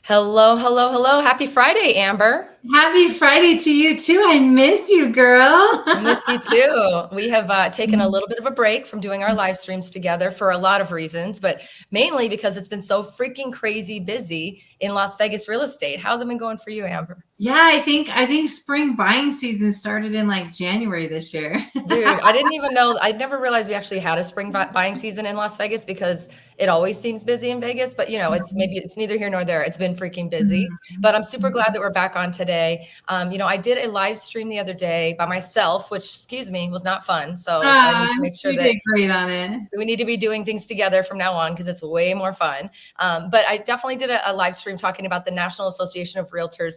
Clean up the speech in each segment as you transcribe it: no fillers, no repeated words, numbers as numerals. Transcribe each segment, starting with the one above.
Hello, hello, hello. Happy Friday, Amber. Happy Friday to you too. I miss you, girl. I miss you too. We have taken a little bit of a break from doing our live streams together for a lot of reasons, but mainly because it's been so freaking crazy busy in Las Vegas real estate. How's it been going for you, Amber? Yeah, I think spring buying season started in like January this year. Dude, I didn't even know. I never realized we actually had a spring buying season in Las Vegas because it always seems busy in Vegas. But it's neither here nor there. It's been freaking busy. But I'm super glad that we're back on today. I did a live stream the other day by myself, which, excuse me, was not fun. So I need to make sure You that did great on it. we need to be doing things together from now on because it's way more fun. But I definitely did a live stream talking about the National Association of Realtors,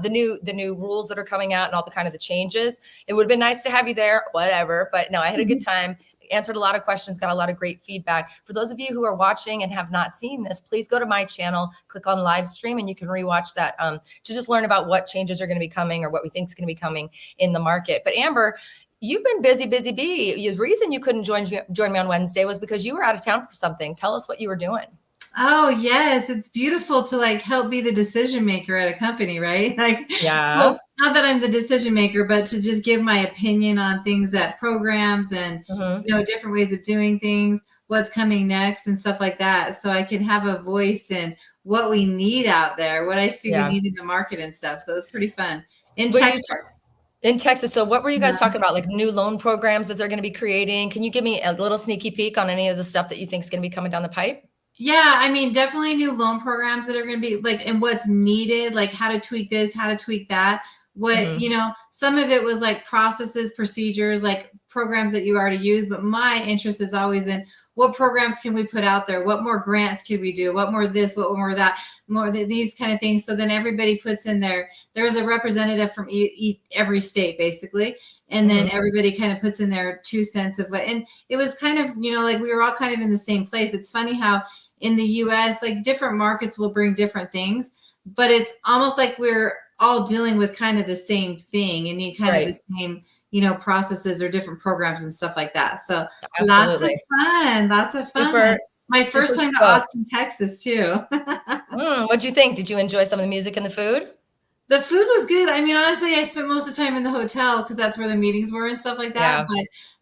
the new rules that are coming out and all the kind of the changes. It would have been nice to have you there, whatever. But no, I had a good time. Answered a lot of questions, got a lot of great feedback. For those of you who are watching and have not seen this, please go to my channel, click on live stream, and you can rewatch that to just learn about what changes are going to be coming or what we think is going to be coming in the market. But Amber, you've been busy, busy bee. The reason you couldn't join me on Wednesday was because you were out of town for something. Tell us what you were doing. Oh, yes, it's beautiful to like help be the decision maker at a company, right? Like, Yeah. well, not that I'm the decision maker, but to just give my opinion on things that programs and Mm-hmm. different ways of doing things, what's coming next and stuff like that. So I can have a voice in what we need out there, what I see we Yeah. need in the market and stuff. So it's pretty fun. In Were you Texas. in Texas? So what were you guys Yeah. talking about? Like new loan programs that they're going to be creating? Can you give me a little sneaky peek on any of the stuff that you think is going to be coming down the pipe? Yeah, I mean, definitely new loan programs that are going to be like, and what's needed, like how to tweak this, how to tweak that. Mm-hmm. Some of it was like processes, procedures, like programs that you already use. But my interest is always in what programs can we put out there? What more grants can we do? What more this, what more that, these kind of things. So then everybody puts in there's a representative from every state basically. And then Mm-hmm. everybody kind of puts in their 2 cents of what, and it was kind of, like we were all kind of in the same place. It's funny how in the US, like different markets will bring different things, but it's almost like we're all dealing with kind of the same thing and need kind of the Right. same, processes or different programs and stuff like that. So lots of Absolutely. fun, lots of fun. Super, My super first time to stoked. Austin, Texas too. What'd you think? Did you enjoy some of the music and the food? The food was good. I mean, honestly, I spent most of the time in the hotel because that's where the meetings were and stuff like that.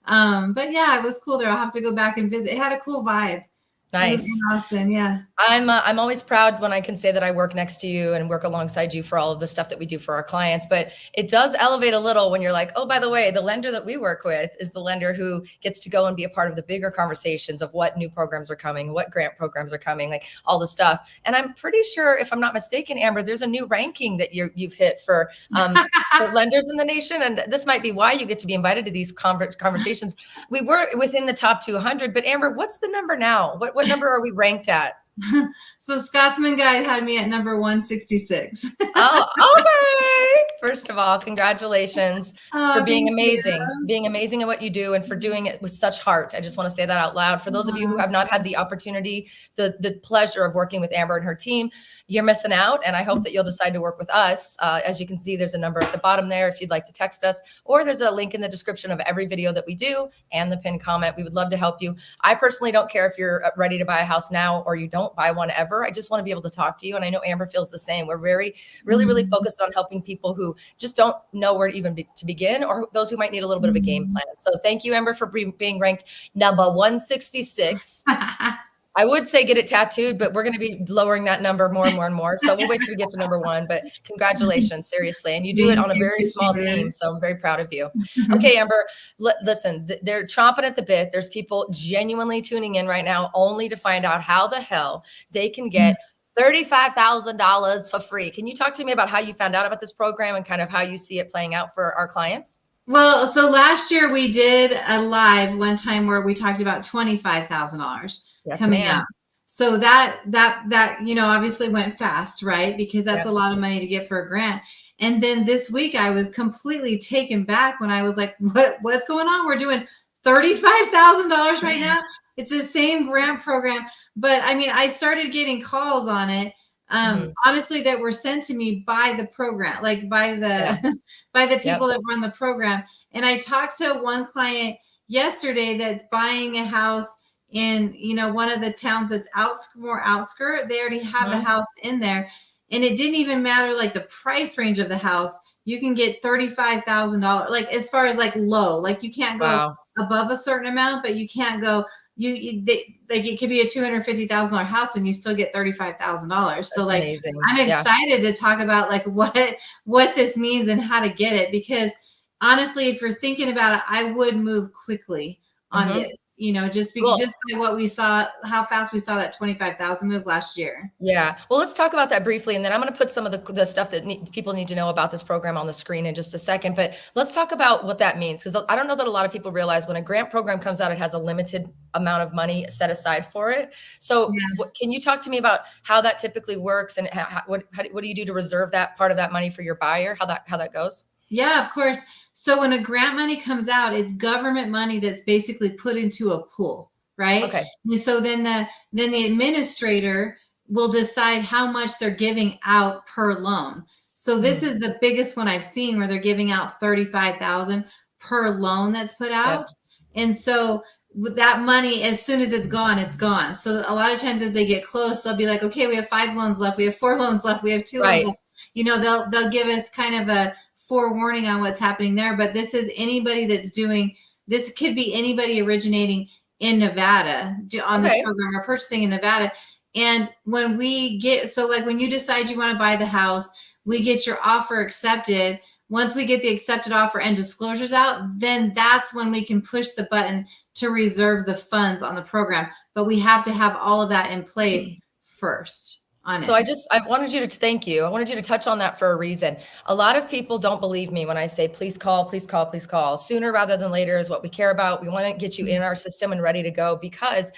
Yeah. But yeah, it was cool there. I'll have to go back and visit. It had a cool vibe in Nice. Austin. Yeah. I'm always proud when I can say that I work next to you and work alongside you for all of the stuff that we do for our clients. But it does elevate a little when you're like, oh, by the way, the lender that we work with is the lender who gets to go and be a part of the bigger conversations of what new programs are coming, what grant programs are coming, like all the stuff. And I'm pretty sure, if I'm not mistaken, Amber, there's a new ranking that you've hit for lenders in the nation. And this might be why you get to be invited to these conversations. We were within the top 200, but Amber, what's the number now? What number are we ranked at? So Scotsman Guide had me at number 166. Oh, okay. First of all, congratulations for Oh, thank you. being amazing at what you do and for doing it with such heart. I just want to say that out loud. For those of you who have not had the opportunity, the pleasure of working with Amber and her team, you're missing out. And I hope that you'll decide to work with us. As you can see, there's a number at the bottom there if you'd like to text us, or there's a link in the description of every video that we do and the pinned comment. We would love to help you. I personally don't care if you're ready to buy a house now or you don't buy one ever. I just want to be able to talk to you. And I know Amber feels the same. We're really focused on helping people who just don't know where to even to begin, or those who might need a little bit of a game plan. So thank you, Amber, for being ranked number 166. I would say get it tattooed, but we're going to be lowering that number more and more and more. So we'll wait till we get to number one. But congratulations, seriously. And you do it Thank on a you. very small Appreciate team. So I'm very proud of you. Okay, Amber, listen, they're chomping at the bit. There's people genuinely tuning in right now only to find out how the hell they can get $35,000 for free. Can you talk to me about how you found out about this program and kind of how you see it playing out for our clients? Well, so last year we did a live one time where we talked about $25,000 Yes, coming ma'am. out. So that obviously went fast, right? Because that's Yep. a lot of money to get for a grant. And then this week I was completely taken back when I was like, what's going on? We're doing $35,000 right now. It's the same grant program, but I mean, I started getting calls on it. Mm-hmm. Honestly, that were sent to me by the program, like by Yeah. the by the Yep. people that run the program. And I talked to one client yesterday that's buying a house in one of the towns that's more outskirt. They already have the Mm-hmm. house in there, And it didn't even matter like the price range of the house. You can get $35,000, like as far as like low, like you can't go Wow. above a certain amount, but you can't go, like it could be a $250,000 house and you still get $35,000. So That's like, amazing. I'm Yeah. excited to talk about like what this means and how to get it, because honestly, if you're thinking about it, I would move quickly on Hmm. this, you know, just Cool. by what we saw, how fast we saw that 25,000 move last year. Yeah. Well, let's talk about that briefly, and then I'm going to put some of the stuff that people need to know about this program on the screen in just a second. But let's talk about what that means, because I don't know that a lot of people realize when a grant program comes out, it has a limited amount of money set aside for it. So Yeah. can you talk to me about how that typically works, and what do you do to reserve that part of that money for your buyer? How that goes? Yeah, of course. So when a grant money comes out, it's government money that's basically put into a pool, right? Okay. And so then the administrator will decide how much they're giving out per loan. So this Mm. is the biggest one I've seen, where they're giving out 35,000 per loan that's put Yep. out. And so with that money, as soon as it's gone, it's gone. So a lot of times as they get close, they'll be like, okay, we have 5 loans left, we have 4 loans left, we have 2 loans Right. left. You know, they'll give us kind of a forewarning on what's happening there. But this is anybody that's doing this, could be anybody originating in Nevada on this Okay. program or purchasing in Nevada. And when we get, so like when you decide you want to buy the house, we get your offer accepted. Once we get the accepted offer and disclosures out, then that's when we can push the button to reserve the funds on the program. But we have to have all of that in place first on So it. I wanted you to thank you. I wanted you to touch on that for a reason. A lot of people don't believe me when I say, please call, please call, please call. Sooner rather than later is what we care about. We want to get you in our system and ready to go, because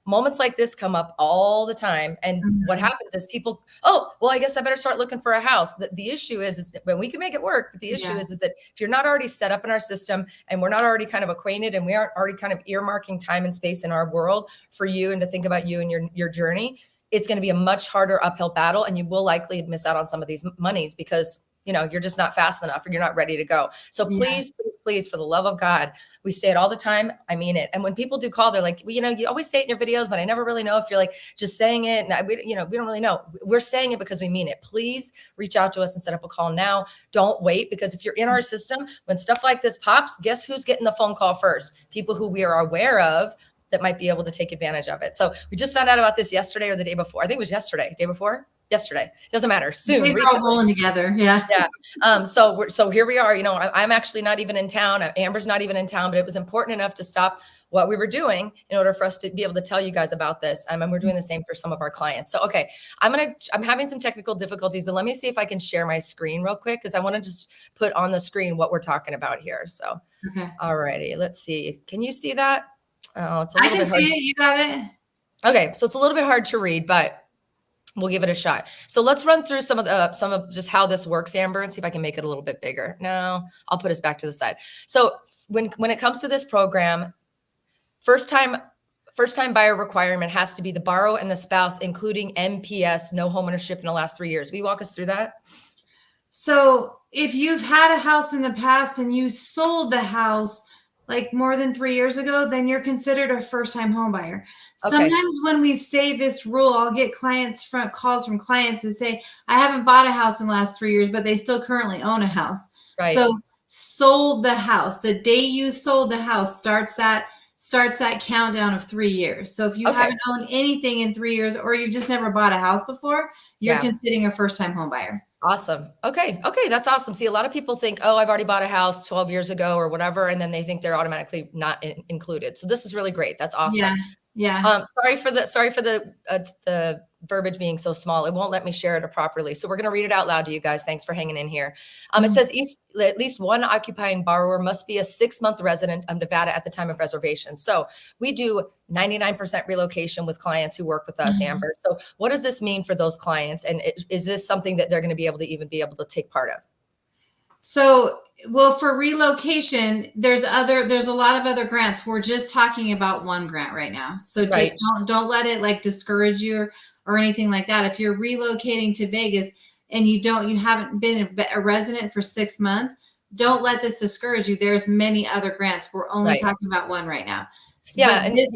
moments like this come up all the time. And what Mhm. happens is people, oh, well, I guess I better start looking for a house. The issue is when we can make it work, but the issue Yeah. is that if you're not already set up in our system and we're not already kind of acquainted and we aren't already kind of earmarking time and space in our world for you and to think about you and your journey, it's going to be a much harder uphill battle, and you will likely miss out on some of these monies because you're just not fast enough or you're not ready to go. So Yeah. please, please, please, for the love of God, we say it all the time. I mean it. And when people do call, they're like, well, you always say it in your videos, but I never really know if you're like just saying it. And we don't really know. We're saying it because we mean it. Please reach out to us and set up a call now. Don't wait, because if you're in our system, when stuff like this pops, guess who's getting the phone call first? People who we are aware of that might be able to take advantage of it. So we just found out about this yesterday or the day before. I think it was yesterday, day before, yesterday. Doesn't matter. Soon, These are all recently. rolling together. Yeah. Yeah. So here we are. I'm actually not even in town. Amber's not even in town, but it was important enough to stop what we were doing in order for us to be able to tell you guys about this. And we're doing the same for some of our clients. So, okay, I'm having some technical difficulties, but let me see if I can share my screen real quick, because I want to just put on the screen what we're talking about here. So, Okay. all righty, let's see. Can you see that? Oh, it's a I little can bit hard. see it. You got it. Okay, so it's a little bit hard to read, but we'll give it a shot. So let's run through some of just how this works, Amber, and see if I can make it a little bit bigger. No, I'll put us back to the side. So when it comes to this program, first time buyer requirement has to be the borrower and the spouse, including NPS, no homeownership in the last 3 years. Will you walk us through that? So if you've had a house in the past and you sold the house like more than 3 years ago, then you're considered a first-time home buyer. Okay. Sometimes when we say this rule, I'll get calls from clients and say, I haven't bought a house in the last 3 years, but they still currently own a house. Right. So sold the house. The day you sold the house starts that countdown of 3 years. So if you Okay. haven't owned anything in 3 years, or you've just never bought a house before, you're Yeah. considering a first-time home buyer. Awesome. Okay. That's awesome. See, a lot of people think, oh, I've already bought a house 12 years ago or whatever, and then they think they're automatically not included. So this is really great. That's awesome. Yeah. Yeah. Sorry for the verbiage being so small. It won't let me share it properly. So we're going to read it out loud to you guys. Thanks for hanging in here. It says at least one occupying borrower must be a 6-month resident of Nevada at the time of reservation. So we do 99% relocation with clients who work with us, Amber. So what does this mean for those clients? And is this something that they're going to be able to take part of? So, well, for relocation, there's a lot of other grants. We're just talking about one grant right now. So Right. don't let it like discourage you or anything like that. If you're relocating to Vegas and you haven't been a resident for 6 months, don't let this discourage you. There's many other grants. We're only Right. talking about one right now. Yeah. But And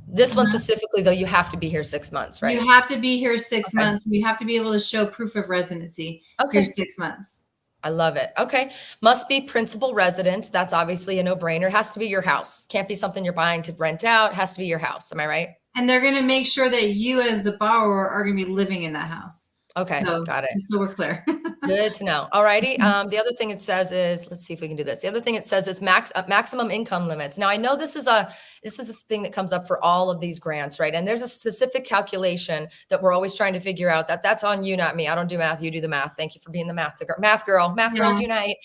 This one specifically, though, you have to be here 6 months, right? You have to be here 6 Okay. months. You have to be able to show proof of residency here Okay. 6 months. I love it. Okay. Must be principal residence. That's obviously a no-brainer. Has to be your house. Can't be something you're buying to rent out. Has to be your house. Am I right? And they're going to make sure that you as the borrower are going to be living in that house. Okay. So, Got it. so we're clear. Good to know. All righty. The other thing it says is, let's see if we can do this. The other thing it says is maximum income limits. Now I know this is a thing that comes up for all of these grants, right? And there's a specific calculation that we're always trying to figure out. That's on you, not me. I don't do math. You do the math. Thank you for being the math girl. Math girls unite.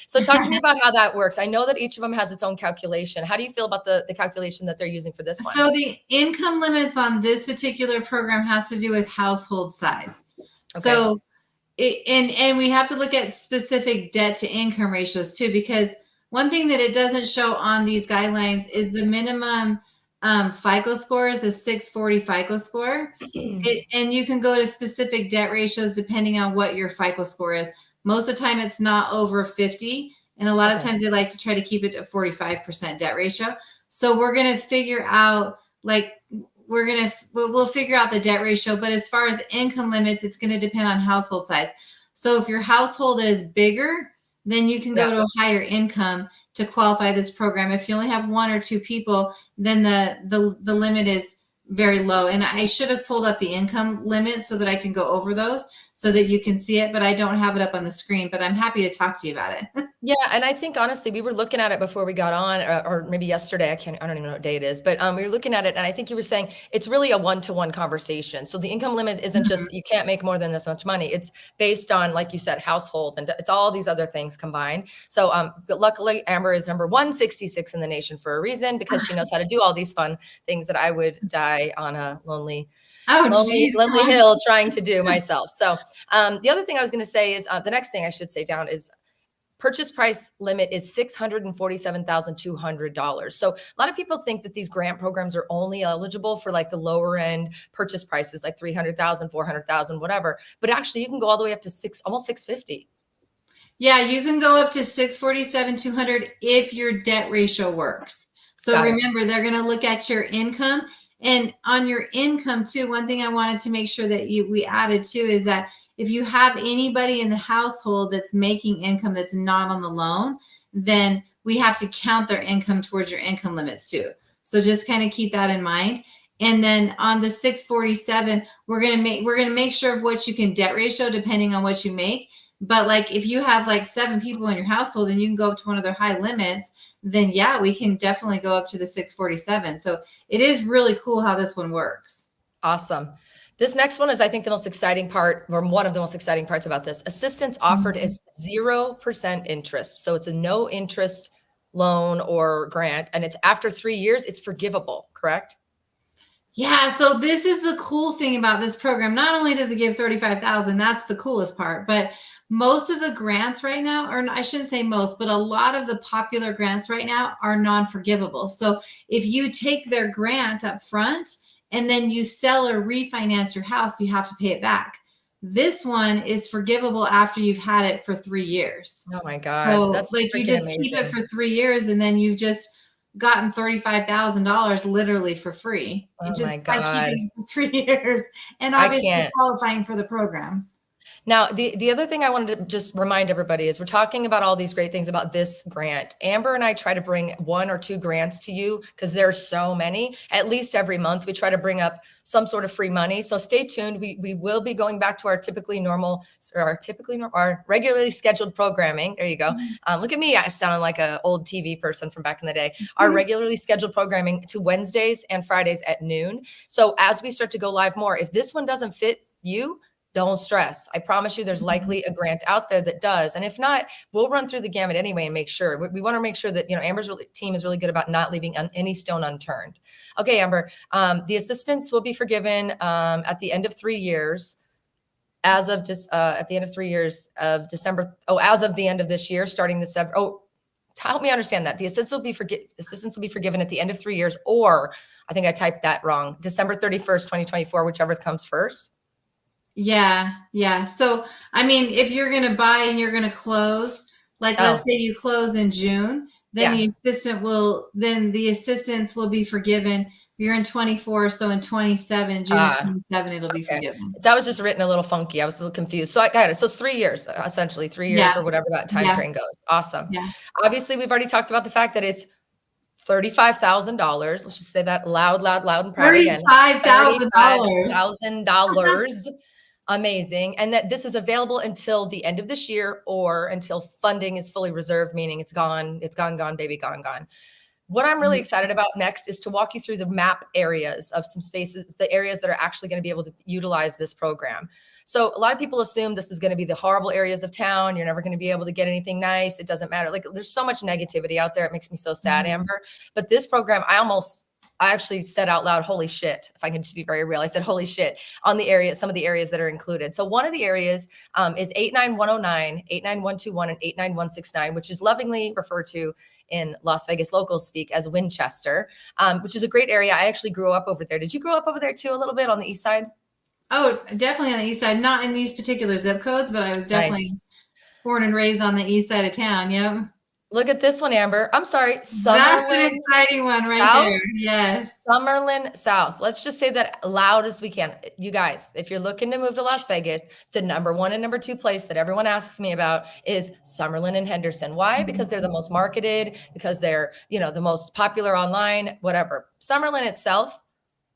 So talk to me about how that works. I know that each of them has its own calculation. How do you feel about the calculation that they're using for this one? So the income limits on this particular program has to do with household size. Okay. So and we have to look at specific debt to income ratios too, because one thing that it doesn't show on these guidelines is the minimum FICO score is a 640 FICO score. And you can go to specific debt ratios depending on what your FICO score is. Most of the time it's not over 50. And a lot of times they like to try to keep it at 45% debt ratio. So we're going to figure out we'll figure out the debt ratio, but as far as income limits, it's going to depend on household size. So if your household is bigger, then you can go to a higher income to qualify this program. If you only have 1 or 2 people, then the limit is very low. And I should have pulled up the income limit so that I can go over those so that you can see it, but I don't have it up on the screen, but I'm happy to talk to you about it. Yeah. And I think honestly, we were looking at it before we got on, or maybe yesterday. I don't even know what day it is, but we were looking at it. And I think you were saying it's really a one-to-one conversation. So the income limit isn't just, you can't make more than this much money. It's based on, like you said, household, and it's all these other things combined. So luckily Amber is number 166 in the nation for a reason, because she knows how to do all these fun things that I would die on a lonely hill trying to do myself. So the other thing I was going to say is the next thing I should say down is purchase price limit is $647,200. So a lot of people think that these grant programs are only eligible for like the lower end purchase prices, like 300,000, 400,000, whatever. But actually you can go all the way up to almost 650. Yeah, you can go up to 647,200 if your debt ratio works. So remember, they're going to look at your income, and on your income too. One thing I wanted to make sure that we added too is that if you have anybody in the household that's making income that's not on the loan, then we have to count their income towards your income limits too. So just kind of keep that in mind. And then on the 647, we're going to make sure of what you can debt ratio depending on what you make. But like if you have like 7 people in your household and you can go up to one of their high limits, then yeah, we can definitely go up to the 647. So it is really cool how this one works. Awesome. This next one is, I think, the most exciting part, or one of the most exciting parts about this. Assistance offered is 0% interest. So it's a no interest loan or grant, and it's after 3 years, it's forgivable, correct? Yeah. So this is the cool thing about this program. Not only does it give 35,000, that's the coolest part, but most of the grants right now, or I shouldn't say most, but a lot of the popular grants right now are non-forgivable. So if you take their grant up front and then you sell or refinance your house, you have to pay it back. This one is forgivable after you've had it for 3 years. Oh my God. So That's like you just amazing. keep it for 3 years and then you've just gotten $35,000 literally for free. Oh Just my by God. keeping it for 3 years and obviously qualifying for the program. Now, the other thing I wanted to just remind everybody is we're talking about all these great things about this grant. Amber and I try to bring 1 or 2 grants to you because there's so many. At least every month, we try to bring up some sort of free money. So stay tuned. We will be going back to our regularly scheduled programming. There you go. Look at me. I sound like an old TV person from back in the day. Our regularly scheduled programming to Wednesdays and Fridays at noon. So as we start to go live more, if this one doesn't fit you, don't stress. I promise you there's likely a grant out there that does. And if not, we'll run through the gamut anyway and make sure. We want to make sure that, Amber's team is really good about not leaving any stone unturned. Okay, Amber, the assistance will be forgiven at the end of 3 years. As of at the end of 3 years of December. As of the end of this year, starting December. Help me understand that. The assistance will be forgiven at the end of 3 years, or I think I typed that wrong. December 31st, 2024, whichever comes first. Yeah. So, I mean, if you're going to buy and you're going to close, like let's say you close in June, then Yes. the assistance will be forgiven. You're in 24, so in 27, June of 27, it'll be Okay. forgiven. That was just written a little funky. I was a little confused. So I got it. So it's 3 years, essentially 3 years Yeah. or whatever that time Yeah. frame goes. Awesome. Yeah. Obviously, we've already talked about the fact that it's $35,000. Let's just say that loud, loud, loud and proud again. $35,000. $35,000. Amazing. And that this is available until the end of this year or until funding is fully reserved, meaning it's gone, gone, baby, gone, gone. What I'm really excited about next is to walk you through the map areas of some spaces, the areas that are actually going to be able to utilize this program. So a lot of people assume this is going to be the horrible areas of town. You're never going to be able to get anything nice. It doesn't matter. Like there's so much negativity out there. It makes me so sad, Amber. But this program, I actually said out loud, holy shit, if I can just be very real. I said, holy shit, on the area, some of the areas that are included. So one of the areas is 89109, 89121, and 89169, which is lovingly referred to in Las Vegas local speak as Winchester, which is a great area. I actually grew up over there. Did you grow up over there too, a little bit on the east side? Oh, definitely on the east side. Not in these particular zip codes, but I was definitely born and raised on the east side of town. Yep. Look at this one, Amber. I'm sorry. That's an exciting one right there. Yes. Summerlin South. Let's just say that loud as we can. You guys, if you're looking to move to Las Vegas, the number 1 and number 2 place that everyone asks me about is Summerlin and Henderson. Why? Because they're the most marketed, because they're, the most popular online, whatever. Summerlin itself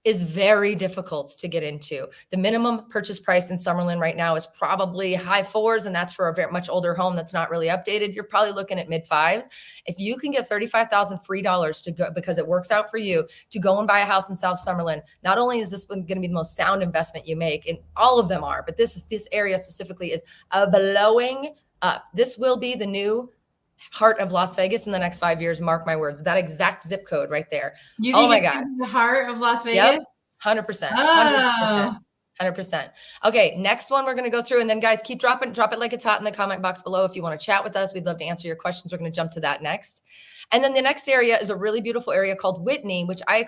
is very difficult to get into. The minimum purchase price in Summerlin right now is probably high 4s, and that's for a very much older home that's not really updated. You're probably looking at mid 5s. If you can get $35,000 free to go, because it works out for you, to go and buy a house in South Summerlin, not only is this going to be the most sound investment you make, and all of them are, but this area specifically is blowing up. This will be the new heart of Las Vegas in the next 5 years. Mark my words. That exact zip code right there. You think it's gonna be the heart of Las Vegas? Yep, 100%. 100%. 100%. Okay, next one we're going to go through, and then guys, drop it like it's hot in the comment box below if you want to chat with us. We'd love to answer your questions. We're going to jump to that next. And then the next area is a really beautiful area called Whitney, which I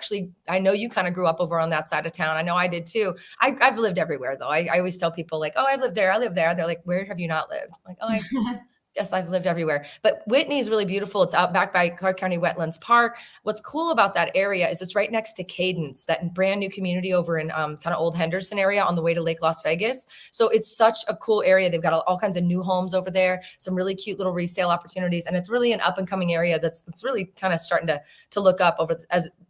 know you kind of grew up over on that side of town. I know I did too. I've lived everywhere though. I always tell people like, oh, I live there. They're like, where have you not lived? I'm like, oh, yes, I've lived everywhere. But Whitney is really beautiful. It's out back by Clark County Wetlands Park. What's cool about that area is it's right next to Cadence, that brand new community over in kind of Old Henderson area on the way to Lake Las Vegas. So it's such a cool area. They've got all kinds of new homes over there, some really cute little resale opportunities. And it's really an up and coming area that's really kind of starting to look up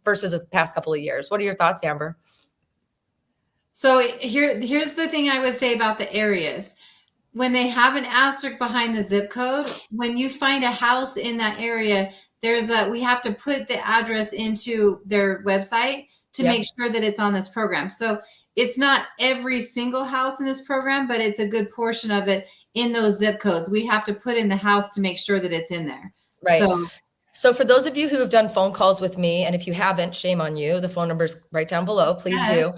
versus the past couple of years. What are your thoughts, Amber? So here's the thing I would say about the areas. When they have an asterisk behind the zip code, when you find a house in that area, we have to put the address into their website to make sure that it's on this program. So it's not every single house in this program, but it's a good portion of it in those zip codes. We have to put in the house to make sure that it's in there. Right. So for those of you who have done phone calls with me, and if you haven't, shame on you, the phone number's right down below, please do.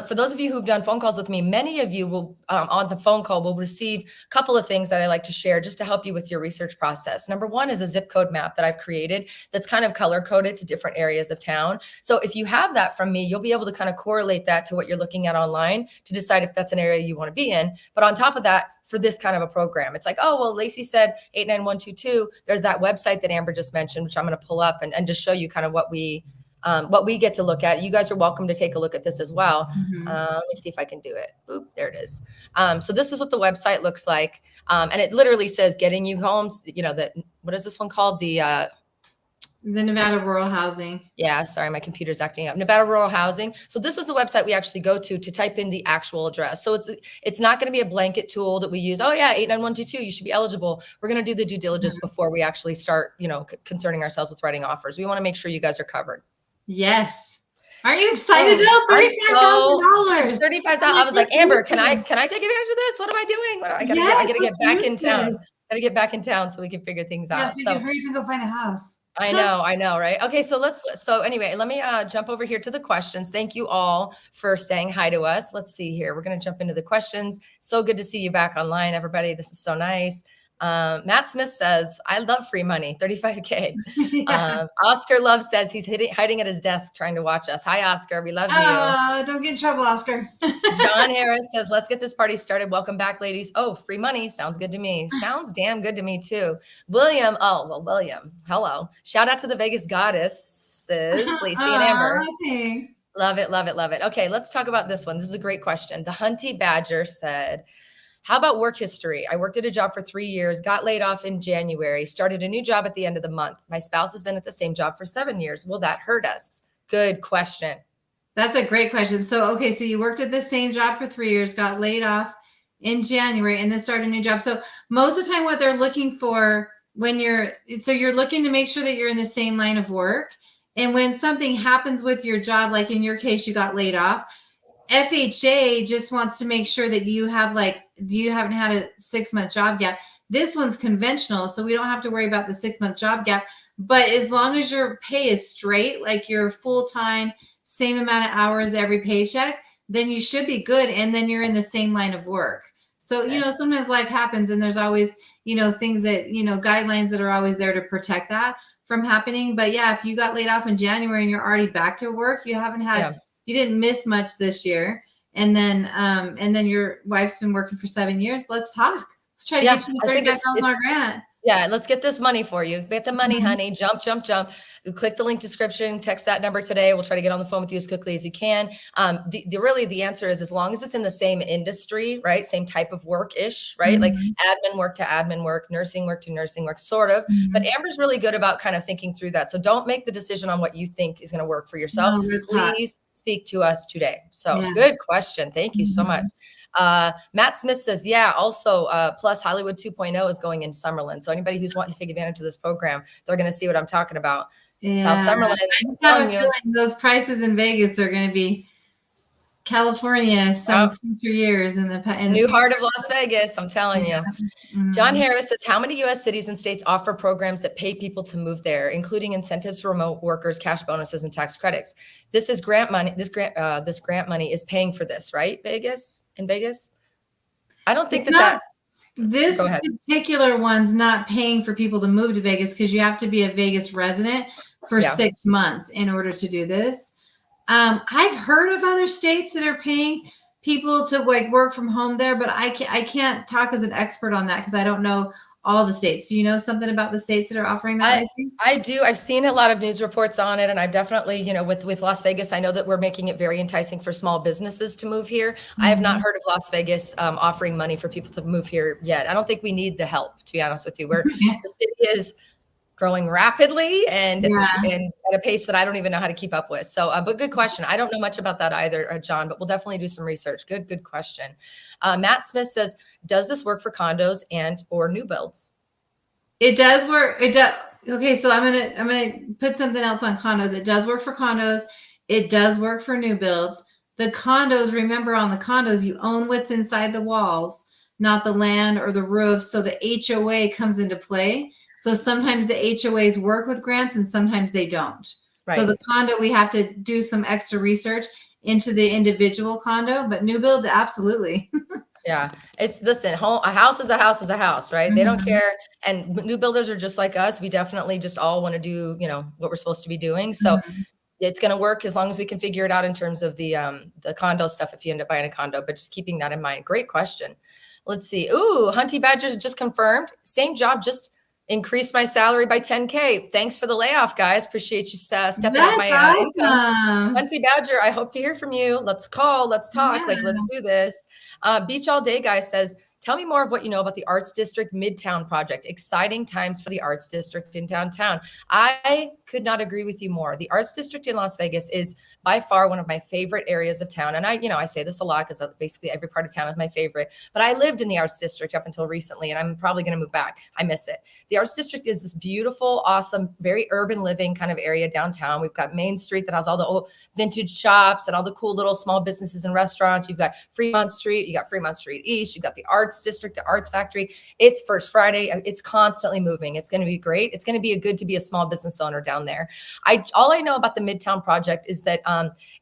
For those of you who've done phone calls with me, many of you will, on the phone call, will receive a couple of things that I like to share just to help you with your research process. Number one is a zip code map that I've created that's kind of color coded to different areas of town. So if you have that from me, you'll be able to kind of correlate that to what you're looking at online to decide if that's an area you want to be in. But on top of that, for this kind of a program, it's like, oh, well, Lacey said 89122. There's that website that Amber just mentioned, which I'm going to pull up and just show you kind of what we get to look at. You guys are welcome to take a look at this as well. Let me see if I can do it. Oop, there it is. So this is what the website looks like. And it literally says getting you homes, what is this one called? The Nevada Rural Housing. Yeah, sorry, my computer's acting up. Nevada Rural Housing. So this is the website we actually go to type in the actual address. So it's not going to be a blanket tool that we use. Oh yeah, 89122, you should be eligible. We're going to do the due diligence before we actually start, concerning ourselves with writing offers. We want to make sure you guys are covered. Yes. Aren't you excited though? $35,000. $35,000. I was like, Amber, can I take advantage of this? What am I doing? I gotta get back in town. Gotta get back in town so we can figure things out. So you can hurry up and go find a house. I know, right? Okay, so anyway, let me jump over here to the questions. Thank you all for saying hi to us. Let's see here. We're going to jump into the questions. So good to see you back online, everybody. This is so nice. Matt Smith says, I love free money, 35K. Yeah. Oscar Love says he's hiding at his desk trying to watch us. Hi, Oscar. We love you. Oh, don't get in trouble, Oscar. John Harris says, let's get this party started. Welcome back, ladies. Oh, free money. Sounds good to me. Sounds damn good to me, too. William. Oh, well, William. Hello. Shout out to the Vegas goddesses, Lacey and Amber. Thanks. Love it, love it, love it. Okay, let's talk about this one. This is a great question. The Hunty Badger said, how about work history? I worked at a job for 3 years, got laid off in January, started a new job at the end of the month. My spouse has been at the same job for 7 years. Will that hurt us? Good question. That's a great question. So, okay, so you worked at the same job for 3 years, got laid off in January, and then started a new job. So most of the time what they're looking for when you're looking to make sure that you're in the same line of work. And when something happens with your job, like in your case, you got laid off, FHA just wants to make sure that you haven't had a 6-month job gap. This one's conventional, so we don't have to worry about the 6-month job gap. But as long as your pay is straight, like you're full-time, same amount of hours every paycheck, then you should be good. And then you're in the same line of work. So, you know, sometimes life happens and there's always, you know, things that, you know, guidelines that are always there to protect that from happening. But yeah, if you got laid off in January and you're already back to work, you haven't had, you didn't miss much this year. And then your wife's been working for 7 years. Let's talk. Let's try to get you the $35,000 grant. Yeah, let's get this money for you. Get the money, honey. Jump, jump, jump. Click the link description. Text that number today. We'll try to get on the phone with you as quickly as you can. The answer is as long as it's in the same industry, right? Same type of work-ish, right? Like admin work to admin work, nursing work to nursing work, sort of. But Amber's really good about kind of thinking through that. So don't make the decision on what you think is going to work for yourself. No, please speak to us today. So good question. Thank you so much. Matt Smith says, yeah, also, plus Hollywood 2.0 is going in Summerlin. So anybody who's wanting to take advantage of this program, they're going to see what I'm talking about. South Summerlin. I have a feeling those prices in Vegas are going to be California some future years in the new heart of Las Vegas. I'm telling you. John Harris says, how many U.S. cities and states offer programs that pay people to move there, including incentives for remote workers, cash bonuses, and tax credits? This is grant money. This grant money is paying for this, right? In Vegas? I don't think this particular one's not paying for people to move to Vegas because you have to be a Vegas resident for 6 months in order to do this. I've heard of other states that are paying people to like work from home there, but I can't talk as an expert on that because I don't know all the states. Do you know something about the states that are offering that? I do. I've seen a lot of news reports on it, and I've definitely, you know, with Las Vegas, I know that we're making it very enticing for small businesses to move here. I have not heard of Las Vegas offering money for people to move here yet. I don't think we need the help, to be honest with you. The city is growing rapidly and at a pace that I don't even know how to keep up with. So, but good question. I don't know much about that either, John, but we'll definitely do some research. Good question. Matt Smith says, does this work for condos and or new builds? It does work. It does. Okay. So I'm going to put something else on condos. It does work for condos. It does work for new builds. The condos, remember on the condos, you own what's inside the walls, not the land or the roof. So the HOA comes into play. So sometimes the HOAs work with grants and sometimes they don't. Right. So the condo, we have to do some extra research into the individual condo, but new builds, absolutely. Yeah. Listen, a house is a house is a house, right? They don't care. And new builders are just like us. We definitely just all want to do, you know, what we're supposed to be doing. So it's going to work as long as we can figure it out in terms of the condo stuff if you end up buying a condo, but just keeping that in mind. Great question. Let's see. Ooh, Hunty Badger just confirmed. Same job, just increased my salary by 10K. Thanks for the layoff, guys. Appreciate you stepping up my income. Hunty Badger, I hope to hear from you. Let's call. Let's talk. Like, let's do this. Beach All Day Guy says, tell me more of what you know about the Arts District Midtown project. Exciting times for the Arts District in downtown. I could not agree with you more. The Arts District in Las Vegas is by far one of my favorite areas of town. And I say this a lot because basically every part of town is my favorite. But I lived in the Arts District up until recently, and I'm probably going to move back. I miss it. The Arts District is this beautiful, awesome, very urban living kind of area downtown. We've got Main Street that has all the old vintage shops and all the cool little small businesses and restaurants. You've got Fremont Street. You got Fremont Street East. You've got the Art arts district to arts factory. It's First Friday. It's constantly moving. It's going to be great. It's going to be a good to be a small business owner down there. All I know about the Midtown project is that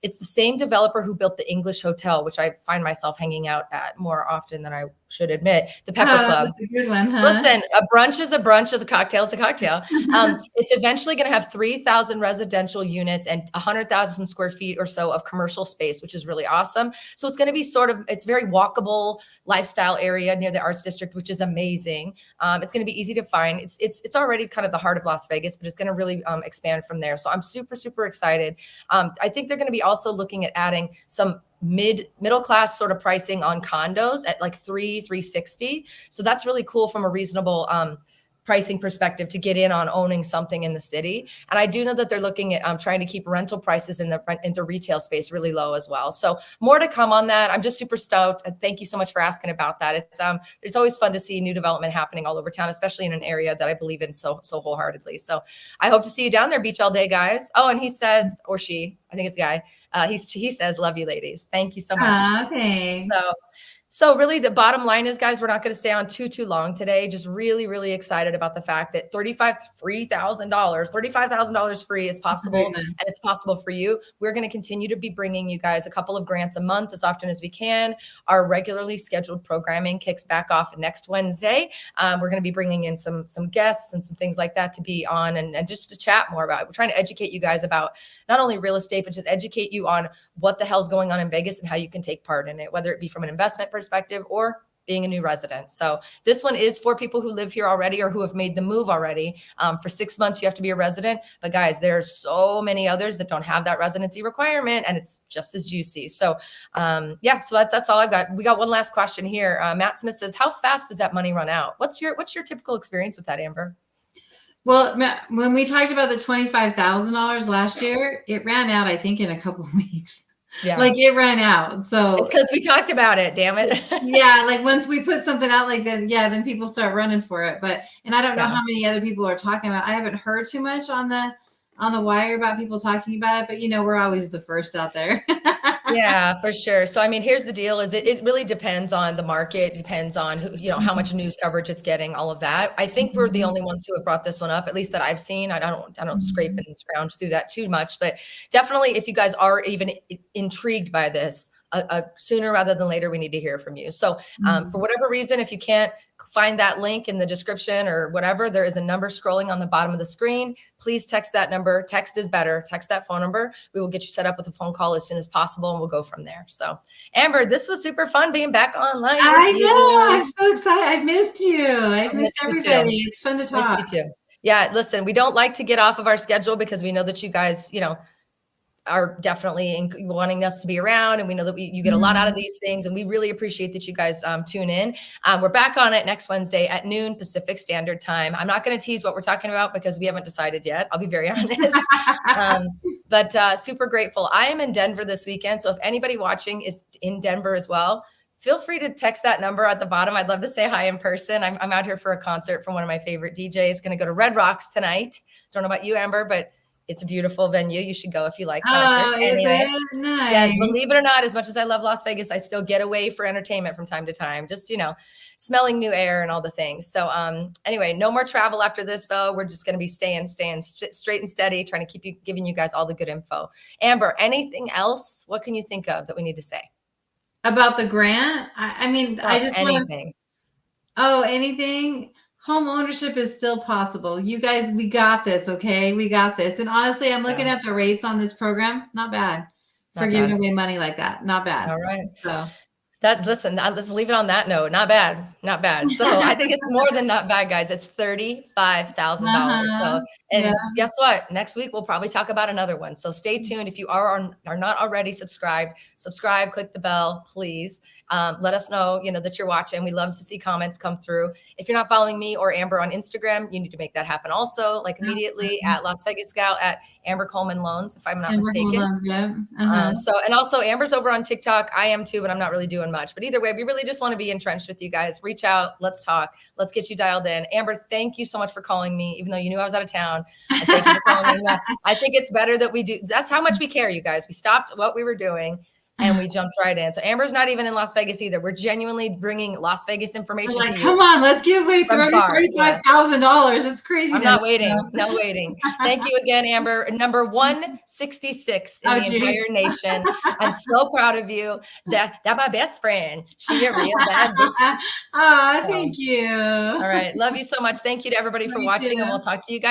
it's the same developer who built the English Hotel, which I find myself hanging out at more often than I should admit. The Pepper Club. That's a good one, huh? Listen, a brunch is a brunch, a cocktail is a cocktail. It's eventually going to have 3,000 residential units and 100,000 square feet or so of commercial space, which is really awesome. So it's going to be it's very walkable lifestyle area near the Arts District, which is amazing. It's going to be easy to find. It's already kind of the heart of Las Vegas, but it's going to really expand from there. So I'm super, super excited. I think they're going to be also looking at adding some middle class sort of pricing on condos at like 360. So that's really cool from a reasonable pricing perspective to get in on owning something in the city. And I do know that they're looking at trying to keep rental prices in the retail space really low as well. So more to come on that. I'm just super stoked. Thank you so much for asking about that. It's always fun to see new development happening all over town, especially in an area that I believe in so wholeheartedly. So I hope to see you down there, beach all day, guys. Oh, and he says, or she, I think it's a guy. He says, love you, ladies. Thank you so much. Thanks. So really the bottom line is, guys, we're not going to stay on too long today. Just really, really excited about the fact that $35,000 free is possible, and it's possible for you. We're going to continue to be bringing you guys a couple of grants a month as often as we can. Our regularly scheduled programming kicks back off next Wednesday. We're going to be bringing in some guests and some things like that to be on and just to chat more about it. We're trying to educate you guys about not only real estate, but just educate you on what the hell's going on in Vegas and how you can take part in it, whether it be from an investment perspective or being a new resident. So this one is for people who live here already or who have made the move already. For 6 months, you have to be a resident. But guys, there's so many others that don't have that residency requirement, and it's just as juicy. So yeah, so that's all I've got. We got one last question here. Matt Smith says, how fast does that money run out? What's your typical experience with that, Amber? Well, when we talked about the $25,000 last year, it ran out, I think, in a couple of weeks. Yeah. Like it ran out. So it's because we talked about it, damn it. Yeah. Like once we put something out like that, then people start running for it. And I don't know how many other people are talking about. I haven't heard too much on the wire about people talking about it, but we're always the first out there. Yeah, for sure. So, I mean, here's the deal is it really depends on the market, depends on who, how much news coverage it's getting, all of that. I think we're the only ones who have brought this one up, at least that I've seen. I don't scrape and scrounge through that too much, but definitely if you guys are even intrigued by this, sooner rather than later, we need to hear from you. So for whatever reason, if you can't find that link in the description or whatever, there is a number scrolling on the bottom of the screen. Please text that number. Text is better. Text that phone number. We will get you set up with a phone call as soon as possible, and we'll go from there. So Amber, this was super fun being back online. I know. I'm so excited. I've missed you. I've missed everybody. It's fun to talk. Missed you too. Yeah, listen, we don't like to get off of our schedule because we know that you guys, are definitely wanting us to be around. And we know that you get a lot out of these things. And we really appreciate that you guys tune in. We're back on it next Wednesday at noon Pacific Standard Time. I'm not going to tease what we're talking about because we haven't decided yet. I'll be very honest. But super grateful. I am in Denver this weekend. So if anybody watching is in Denver as well, feel free to text that number at the bottom. I'd love to say hi in person. I'm out here for a concert from one of my favorite DJs. Going to go to Red Rocks tonight. Don't know about you, Amber, but it's a beautiful venue. You should go if you like concerts. Anyway, nice. Yes, believe it or not, as much as I love Las Vegas, I still get away for entertainment from time to time. Just, smelling new air and all the things. So anyway, no more travel after this, though. We're just going to be staying straight and steady, trying to keep giving you guys all the good info. Amber, anything else? What can you think of that we need to say? About the grant? I just anything. Anything? Home ownership is still possible. You guys, we got this, okay? We got this. And honestly, I'm looking at the rates on this program. Not bad for giving away money like that. Not bad. All right. So let's leave it on that note. Not bad. Not bad. So I think it's more than not bad, guys. It's $35,000. So, guess what? Next week, we'll probably talk about another one. So stay tuned. If you are not already subscribe, click the bell, please. Let us know, that you're watching. We love to see comments come through. If you're not following me or Amber on Instagram, you need to make that happen also, like immediately at Las Vegas Scout at Amber Coleman Loans, if I'm not mistaken. And also Amber's over on TikTok. I am too, but I'm not really doing much. But either way, we really just want to be entrenched with you guys. Reach out. Let's talk. Let's get you dialed in. Amber, thank you so much for calling me, even though you knew I was out of town. Thank you for calling me. I think it's better that we do. That's how much we care, you guys. We stopped what we were doing and we jumped right in. So Amber's not even in Las Vegas either. We're genuinely bringing Las Vegas information Like, to come you. on, let's give away From far, $35,000. It's crazy. I'm not waiting. No waiting. Thank you again, Amber. Number 166 in the entire nation. I'm so proud of you. That my best friend. She a real bad bitch. Oh, thank you. All right. Love you so much. Thank you to everybody for Me watching, and too. we'll talk to you guys